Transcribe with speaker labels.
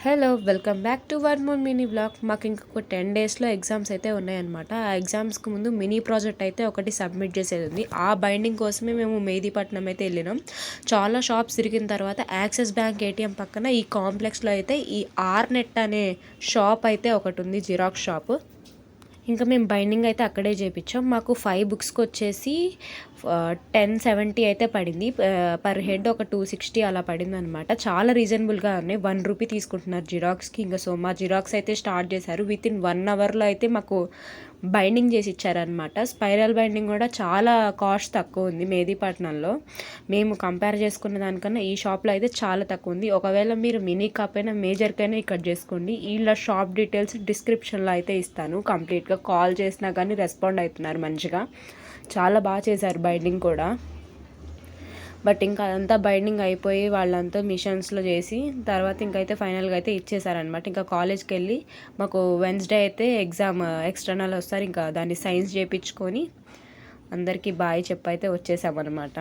Speaker 1: Hello welcome back to one more mini blog. మాకు ఇంకొక 10 డేస్లో ఎగ్జామ్స్ అయితే ఉన్నాయన్నమాట. ఆ ఎగ్జామ్స్కి ముందు మినీ ప్రాజెక్ట్ అయితే ఒకటి సబ్మిట్ చేసేది ఉంది. ఆ బైండింగ్ కోసమే మేము మెహదీపట్నం అయితే వెళ్ళినాం. చాలా షాప్స్ తిరిగిన తర్వాత యాక్సిస్ బ్యాంక్ ఏటీఎం పక్కన ఈ కాంప్లెక్స్లో అయితే ఈ ఆర్నెట్ అనే షాప్ అయితే ఒకటి ఉంది, జిరాక్స్ షాప్. ఇంకా మేము బైండింగ్ అయితే అక్కడే చేయించాం. మాకు 5 బుక్స్కి వచ్చేసి 1070 అయితే పడింది. పర్ హెడ్ ఒక 260 అలా పడింది అనమాట. చాలా రీజనబుల్గా ఉన్నాయి. 1 రూపీ తీసుకుంటున్నారు జిరాక్స్కి. ఇంకా సో మా జిరాక్స్ అయితే స్టార్ట్ చేశారు. విత్ ఇన్ 1 అవర్లో అయితే మాకు బైండింగ్ చేసి ఇచ్చారనమాట. స్పైరల్ బైండింగ్ కూడా చాలా కాస్ట్ తక్కువ ఉంది మెహదీపట్నంలో. మేము కంపేర్ చేసుకున్న దానికన్నా ఈ షాప్లో అయితే చాలా తక్కువ ఉంది. ఒకవేళ మీరు మినీ కాపైనా మేజర్కైనా ఇక్కడ చేసుకోండి. వీళ్ళ షాప్ డీటెయిల్స్ డిస్క్రిప్షన్లో అయితే ఇస్తాను. కంప్లీట్గా కాల్ చేసినా కానీ రెస్పాండ్ అవుతున్నారు మంచిగా. చాలా బాగా చేశారు బైండింగ్ కూడా. బట్ ఇంకా అదంతా బైండింగ్ అయిపోయి వాళ్ళంతా మిషన్స్లో చేసి తర్వాత ఇంకైతే ఫైనల్గా అయితే ఇచ్చేసారనమాట. ఇంకా కాలేజ్కి వెళ్ళి మాకు వెన్స్డే అయితే ఎగ్జామ్ ఎక్స్టర్నల్ వస్తారు. ఇంకా దాన్ని సైన్స్ చేయించుకొని అందరికీ బాయ్ చెప్పైతే వచ్చేసామన్నమాట.